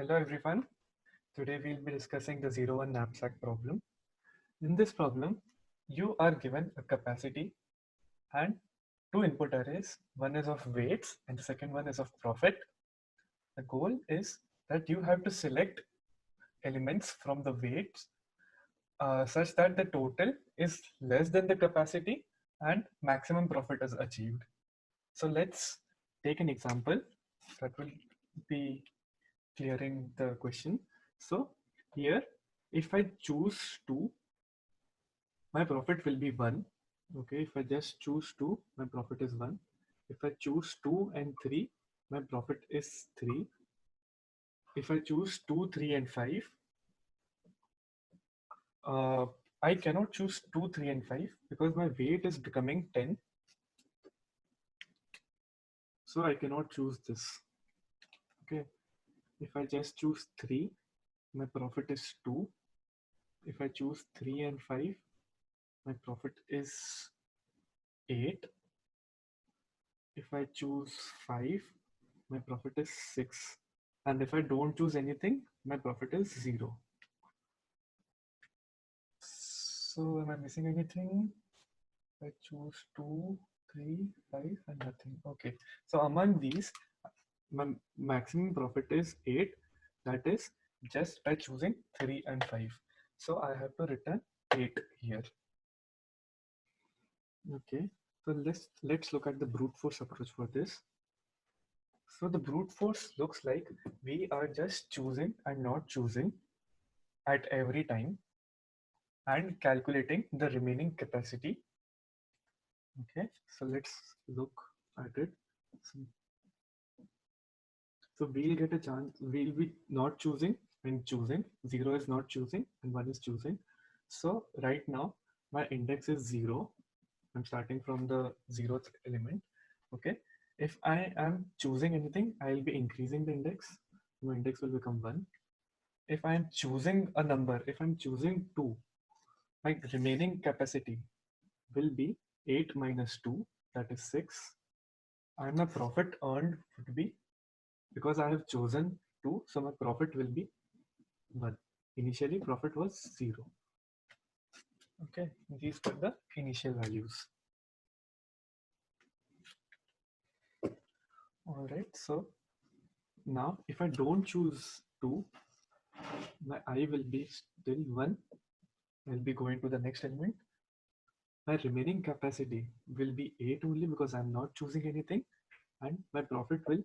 Hello everyone. Today we'll be discussing the 0-1 knapsack problem. In this problem, you are given a capacity and two input arrays. One is of weights and the second one is of profit. The goal is that you have to select elements from the weights such that the total is less than the capacity and maximum profit is achieved. So let's take an example that will be clearing the question. So here, if I choose 2, my profit will be 1. Okay, if I just choose 2, my profit is 1. If I choose 2 and 3, my profit is 3. If I choose 2, 3 and 5, uh, I cannot choose 2, 3 and 5 because my weight is becoming 10. So I cannot choose this. Okay, if I just choose 3, my profit is 2. If I choose 3 and 5, my profit is 8. If I choose 5, my profit is 6. And if I don't choose anything, my profit is 0. So am I missing anything? I choose 2, 3, 5 and nothing. Okay. So among these, my maximum profit is 8. That is just by choosing 3 and 5. So I have to return 8 here. Okay. So let's look at the brute force approach for this. So the brute force looks like we are just choosing and not choosing at every time and calculating the remaining capacity. Okay, so let's look at it. So we'll get a chance, we'll be not choosing and choosing. 0 is not choosing and 1 is choosing. So right now my index is 0. I'm starting from the 0th element. Okay, if I am choosing anything, I'll be increasing the index. My index will become 1. If I'm choosing a number, if I'm choosing 2, my remaining capacity will be 8 minus 2, that is 6. And my profit earned would be, because I have chosen 2, so my profit will be 1. Initially, profit was 0. Okay, these were the initial values. All right, so now if I don't choose 2, my I will be still 1. I'll be going to the next element. My remaining capacity will be 8 only because I'm not choosing anything, and my profit will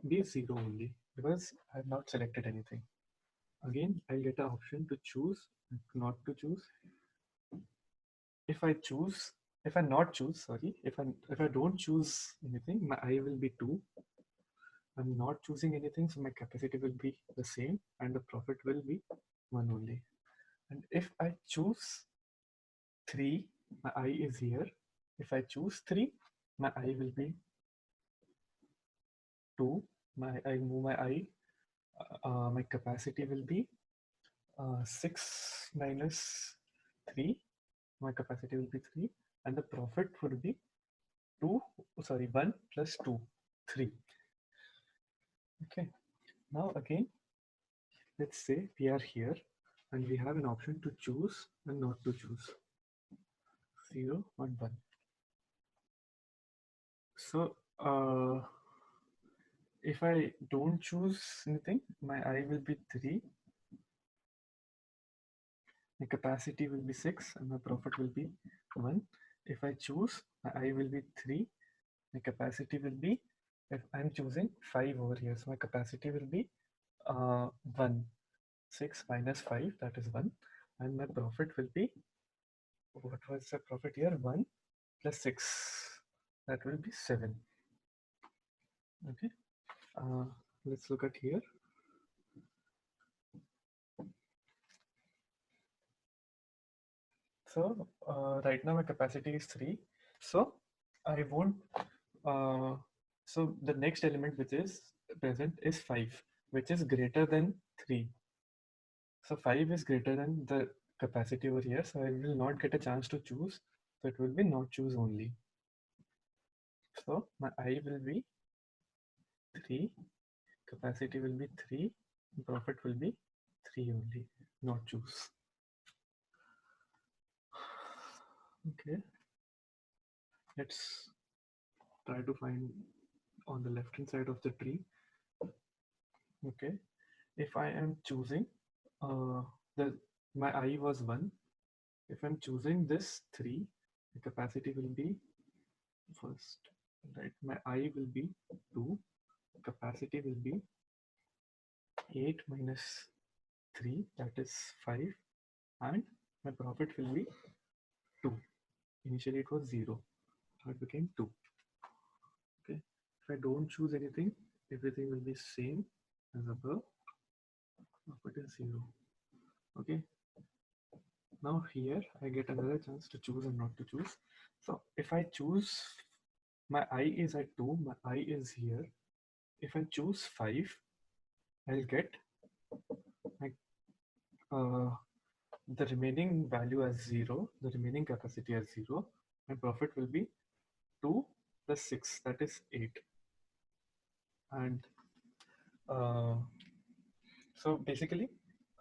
be 0 only because I have not selected anything. Again, I'll get an option to choose, not to choose. If I choose, if I not choose, sorry, if I don't choose anything, my I will be 2. I'm not choosing anything, so my capacity will be the same and the profit will be 1 only. And if I choose 3, my I is here. If I choose 3, my I will be 2. I move my I. My capacity will be 6 minus 3. My capacity will be 3. And the profit would be 1 plus 2, 3. Okay. Now again, let's say we are here and we have an option to choose and not to choose. 0 and 1. So if I don't choose anything, my I will be 3. My capacity will be 6 and my profit will be 1. If I choose, my I will be 3. My capacity will be, if I'm choosing 5 over here, so my capacity will be 1. 6 minus 5, that is 1. And my profit will be, what was the profit here? 1 plus 6, that will be 7. Okay, let's look at here. So right now my capacity is 3. So I won't, so the next element which is present is 5, which is greater than 3. So 5 is greater than the capacity over here. So I will not get a chance to choose. So it will be not choose only. So my I will be 3. Capacity will be 3. profit will be 3 only, not choose. Okay, let's try to find on the left hand side of the tree. Okay, if I am choosing the my I was 1, if I'm choosing this 3, the capacity will be first, right? My I will be 2, capacity will be 8 minus 3, that is 5, and my profit will be 2. Initially it was 0, now it became 2. Okay, if I don't choose anything, everything will be same as above. Profit is 0. Okay, now here I get another chance to choose and not to choose. So if I choose, my I is at 2, my I is here. If I choose 5, I'll get my, the remaining value as 0, the remaining capacity as 0. My profit will be 2 plus 6, that is 8. And uh, so basically,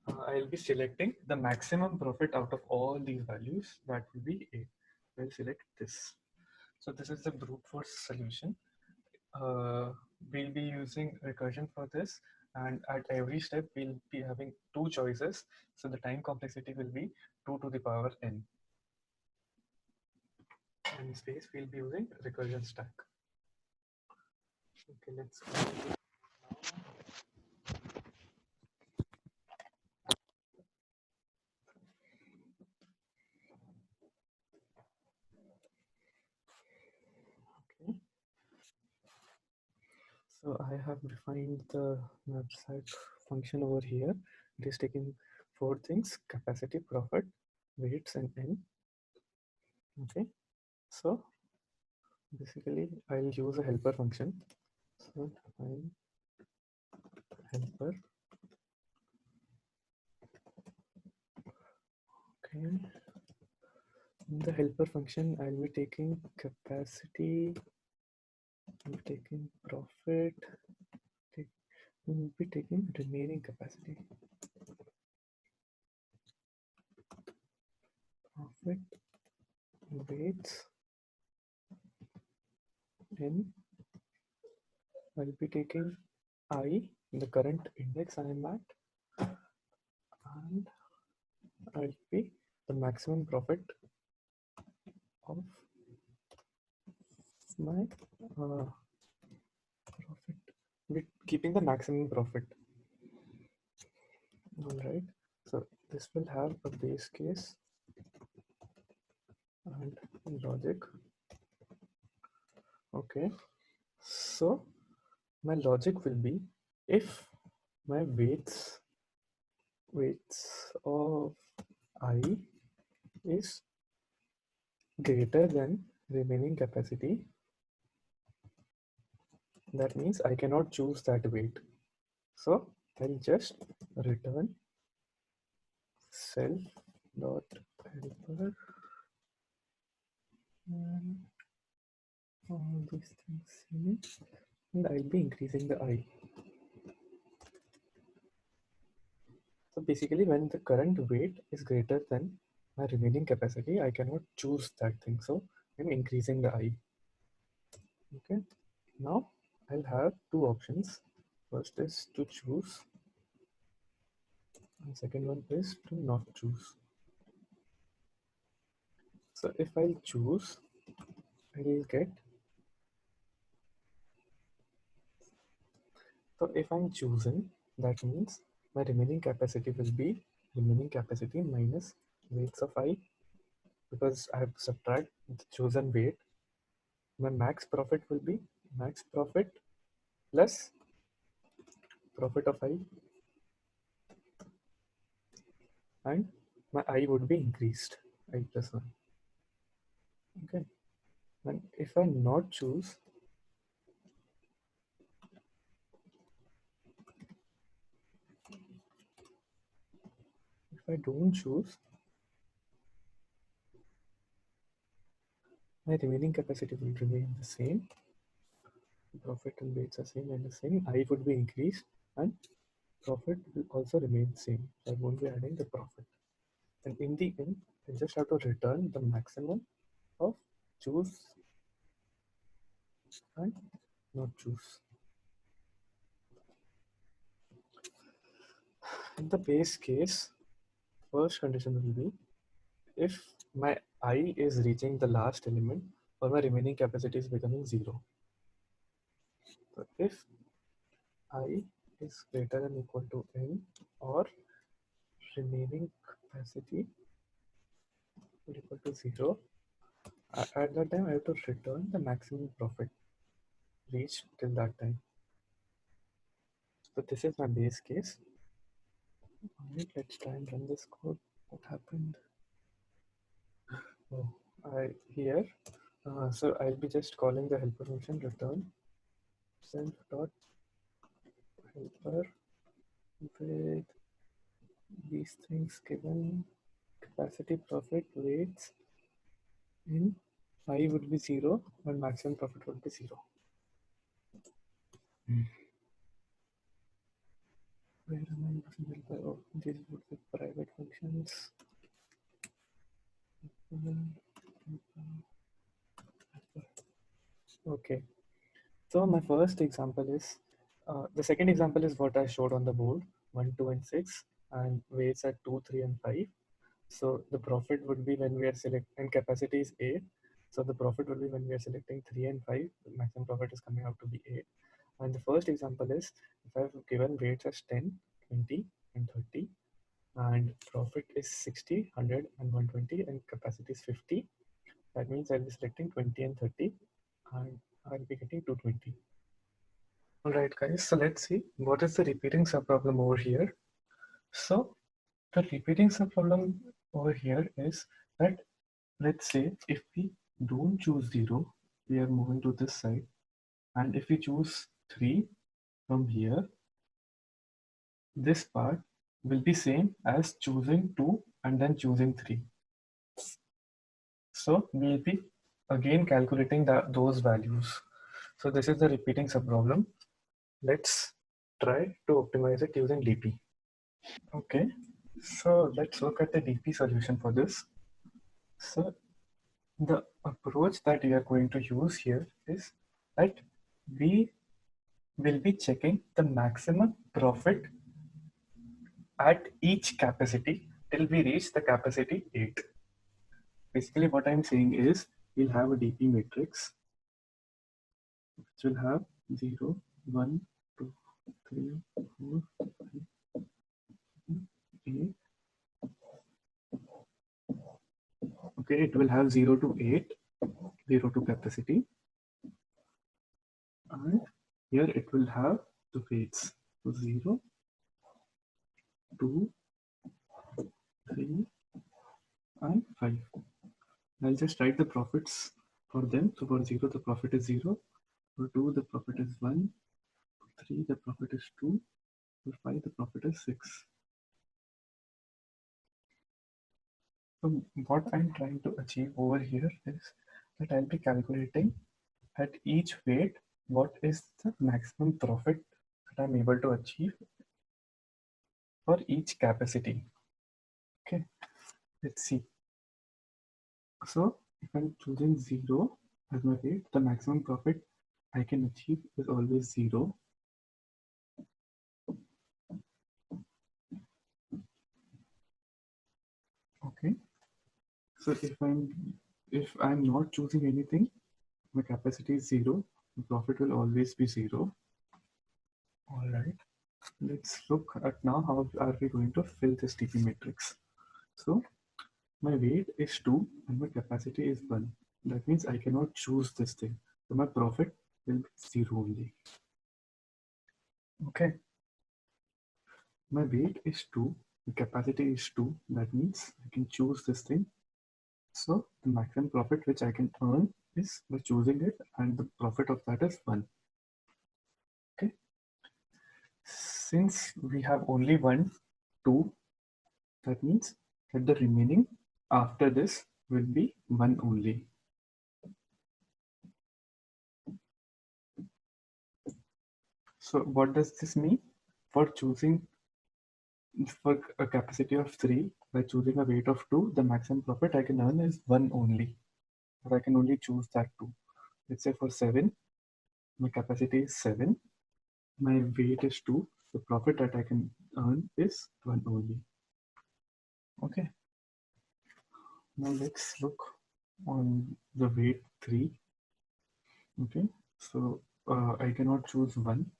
I'll be selecting the maximum profit out of all these values, that will be 8. I'll select this. So this is the brute force solution. We'll be using recursion for this, and at every step we'll be having 2 choices, so the time complexity will be 2 to the power n. In space we'll be using recursion stack. Okay, let's go now. Okay, so I have defined the Knapsack function over here. It is taking 4 things: capacity, profit, weights, and n. Okay, so basically I'll use a helper function. So define helper. Okay, in the helper function I'll be taking capacity, I'll be taking profit, we'll be taking remaining capacity, profit, weights, n. I'll be taking I, the current index I am at, and I'll be the maximum profit of my profit, with keeping the maximum profit. All right, so this will have a base case and logic. Okay, so my logic will be, if my weights of I is greater than remaining capacity, that means I cannot choose that weight. So I'll just return self dot helper and all these things in, and I'll be increasing the I. So basically, when the current weight is greater than my remaining capacity, I cannot choose that thing. So I'm increasing the I. Okay. Now I'll have 2 options. First is to choose, and second one is to not choose. So if I choose, I'll get, so if I'm choosing, that means my remaining capacity will be remaining capacity minus weights of I, because I have subtract the chosen weight. My max profit will be max profit plus profit of I, and my I would be increased, I plus 1. Okay, and if I not choose, if I don't choose, my remaining capacity will remain the same, profit and weights are same and the same, I would be increased, and profit will also remain same. So I won't be adding the profit. And in the end, I just have to return the maximum of choose and not choose. In the base case, first condition will be if my I is reaching the last element or my remaining capacity is becoming 0. So if I is greater than equal to n or remaining capacity is equal to 0, at that time I have to return the maximum profit reached till that time. So this is my base case. Alright, let's try and run this code. What happened? Oh, here. So I'll be just calling the helper function return self dot helper with these things given capacity, profit, weights in I would be 0 and maximum profit would be 0. Where am I using helper? Oh, these would be private functions. Okay, so my first example is the second example is what I showed on the board 1, 2, and 6, and weights at 2, 3, and 5. So the profit would be when we are selecting, and capacity is 8. So the profit would be when we are selecting 3 and 5, the maximum profit is coming out to be 8. And the first example is if I've given weights as 10, 20, and 30, and profit is 60, 100, and 120, and capacity is 50. That means I'll be selecting 20 and 30, and I'll be getting 220. All right, guys, so let's see what is the repeating subproblem over here. So the repeating subproblem over here is that, let's say if we don't choose 0, we are moving to this side, and if we choose 3 from here, this part will be same as choosing 2 and then choosing 3. So we'll be again calculating those values. So this is the repeating subproblem. Let's try to optimize it using DP. Okay, so let's look at the DP solution for this. So the approach that we are going to use here is that we will be checking the maximum profit at each capacity till we reach the capacity 8. Basically what I'm saying is we'll have a DP matrix which will have 0, 1, 2, 3, 4, 5, 8. Okay, it will have 0 to 8, 0 to capacity, and here it will have the weights. So 0, 2, 3, and 5. I'll just write the profits for them. So for 0, the profit is 0. For 2, the profit is 1. For 3, the profit is 2. For 5, the profit is 6. So what I'm trying to achieve over here is that I'll be calculating at each weight what is the maximum profit that I'm able to achieve for each capacity. Okay, let's see. So if I'm choosing 0 as my weight, the maximum profit I can achieve is always 0. Okay, so if I'm not choosing anything, my capacity is 0, the profit will always be 0. All right, let's look at now how are we going to fill this TP matrix. So my weight is 2 and my capacity is 1. That means I cannot choose this thing. So my profit will be 0 only. Okay. My weight is 2, the capacity is 2. That means I can choose this thing. So the maximum profit which I can earn is by choosing it, and the profit of that is 1. Okay. Since we have only 1, 2, that means that the remaining after this will be 1 only. So what does this mean? For choosing for a capacity of 3, by choosing a weight of 2, the maximum profit I can earn is 1 only. Or I can only choose that 2. Let's say for 7, my capacity is 7, my weight is 2, the profit that I can earn is 1 only. Okay. Now let's look on the weight 3. Okay. So I cannot choose 1.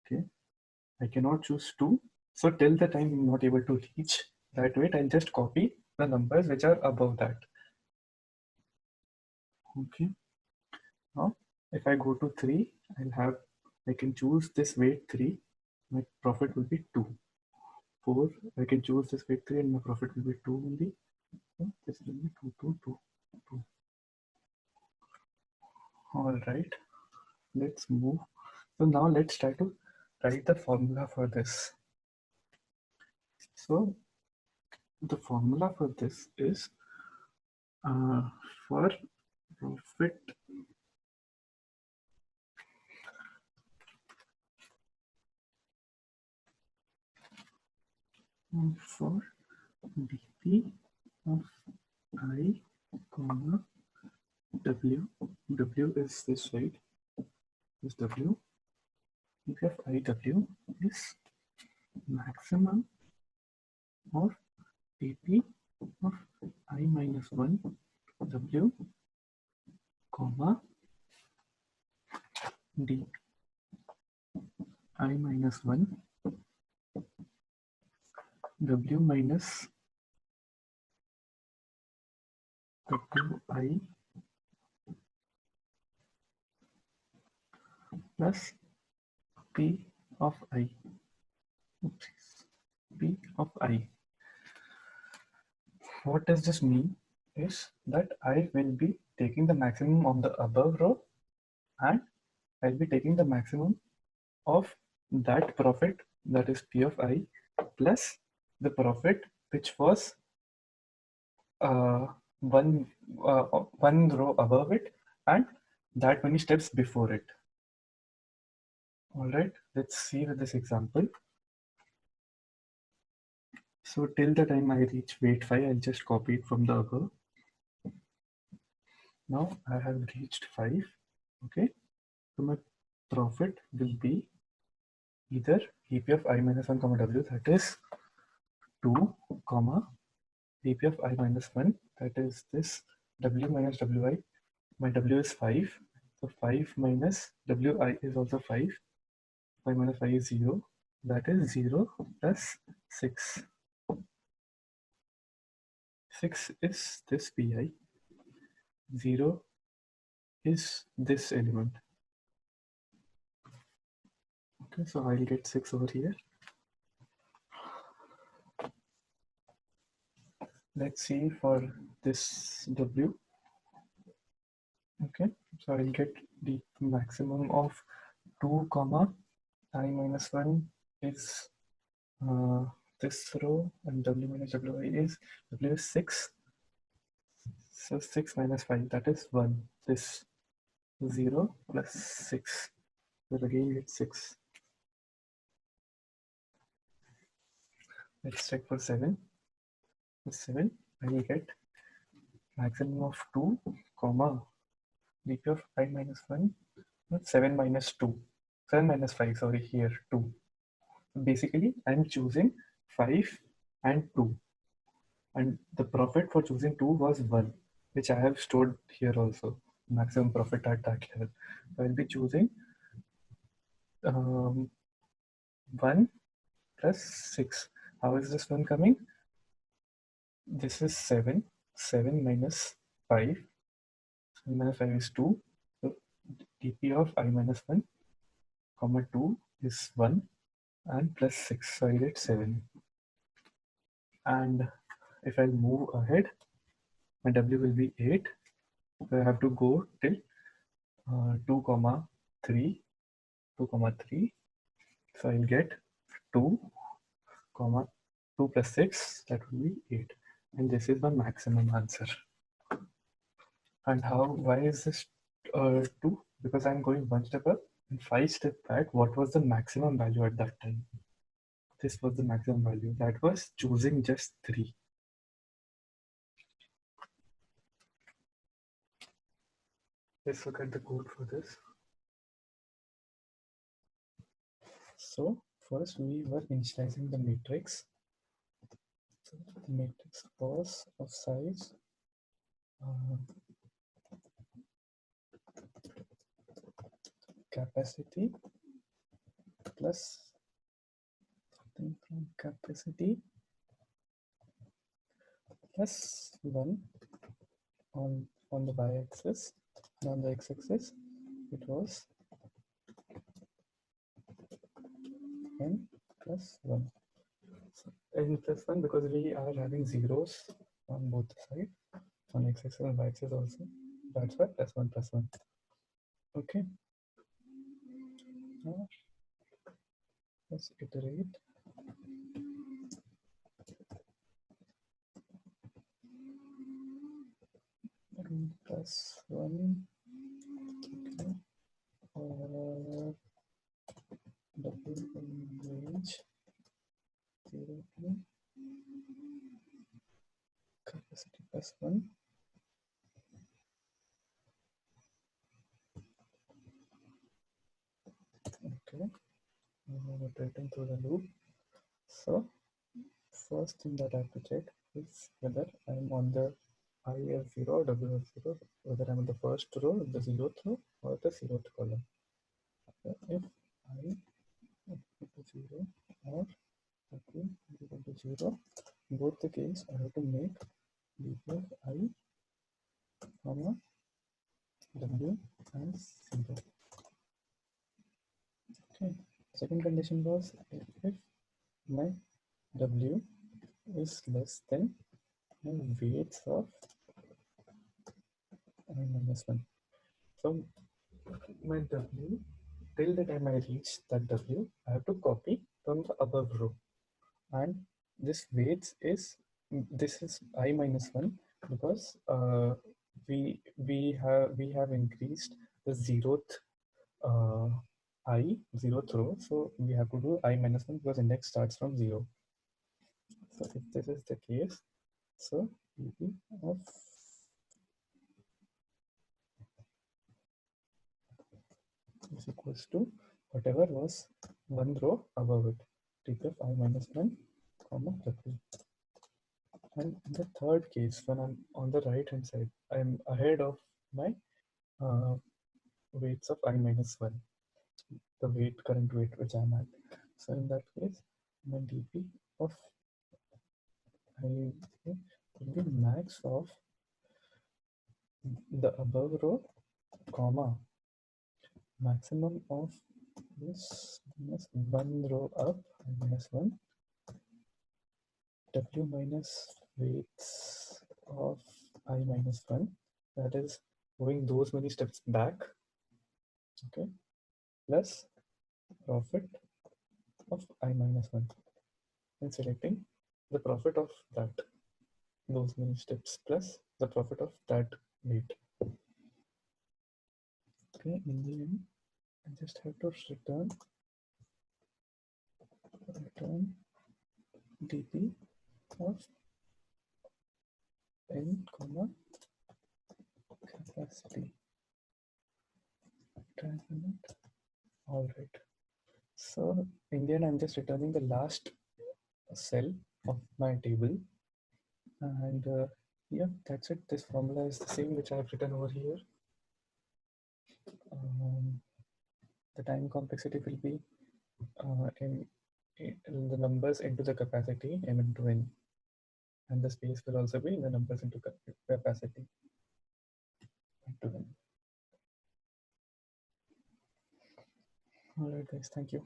Okay. I cannot choose 2. So till the time I'm not able to reach that weight, I'll just copy the numbers which are above that. Okay. Now, if I go to 3, I can choose this weight 3. My profit will be 2. 4, I can choose this weight 3 and my profit will be 2 only. So this will be 2, 2, 2, 2. All right. Let's move. So now let's try to write the formula for this. So the formula for this is for profit for dp of I comma w. W is this side. This w. dp of I w is maximum of dp of I minus 1 w comma dp I minus 1 w minus wi plus p of I. Oops. P of I. What does this mean is that I will be taking the maximum of the above row and I'll be taking the maximum of that profit, that is P of I, plus the profit which was uh, one, one row above it and that many steps before it. All right, let's see with this example. So till the time I reach weight 5, I'll just copy it from the above. Now I have reached 5. Okay, so my profit will be either dp of I minus 1 comma w, that is 2 comma dp of I minus 1, that is this w minus wi. My w is 5, so 5 minus wi is also 5. 5 minus 5 is 0, that is 0 plus 6. 6 is this pi, 0 is this element. Okay, so I'll get 6 over here. Let's see for this w. Okay, so I'll get the maximum of 2 comma I minus 1 is this row and w minus wi is w is 6. So 6 minus 5, that is 1. This 0 plus 6. But again it's 6. Let's check for 7. For 7, I will get maximum of 2 comma dp of I minus 1, not 7 minus 2. 7 minus 5, sorry, here 2. Basically, I'm choosing 5 and 2. And the profit for choosing 2 was 1, which I have stored here also. Maximum profit at that level. So I'll be choosing 1 plus 6. How is this one coming? This is 7. 7 minus 5. 7 minus 5 is 2. So dp of I minus 1 comma 2 is 1 and plus 6. So I get 7. And if I move ahead, my w will be 8. So I have to go till 2 comma 3. 2 comma 3. So I'll get 2 comma 2 plus 6, that will be 8. And this is my maximum answer. And why is this 2? Because I'm going one step up and 5 steps back. What was the maximum value at that time? this was the maximum value. That was choosing just 3. Let's look at the code for this. So first we were initializing the matrix. So the matrix was of size capacity plus something from capacity plus 1 on the y-axis, and on the x-axis it was n plus 1. So n plus 1 because we are having zeros on both sides, on x-axis and y-axis also. That's why plus 1 plus 1. Okay. Now let's iterate. Plus 1. Okay. W range 0 to capacity plus 1. Okay. Iterating through the loop. So first thing that I have to check is whether I'm on the I of 0 or W of 0, whether I'm on the first row, the 0th row, or the 0th column. So if I equal to 0 or W equal to 0, in both the case I have to make dp of I, comma, W as 0. Okay. Second condition was if my W is less than my weights of I minus 1. So my W, till the time I reach that W, I have to copy from the above row. And this weights is, this is I minus 1 because we have increased the zeroth zeroth row, so we have to do I minus 1 because index starts from 0. So if this is the case, so dp of is equals to whatever was one row above it, dp of I minus 1, comma, W. And in the third case, when I'm on the right hand side, I'm ahead of my weights of I minus 1, the current weight which I'm at. So in that case, my dp of I will be max of the above row, comma, maximum of this minus 1 row up, I minus 1, W minus weights of I minus 1, that is going those many steps back, okay, plus profit of I minus 1, and selecting the profit of that, those many steps plus the profit of that weight. Okay, in the end, I just have to return dp of n, comma, capacity. All right. So in the end, I'm just returning the last cell of my table, and yeah, that's it. This formula is the same which I've written over here. The time complexity will be in the numbers into the capacity m into n, and the space will also be in the numbers into capacity into n. All right, guys. Thank you.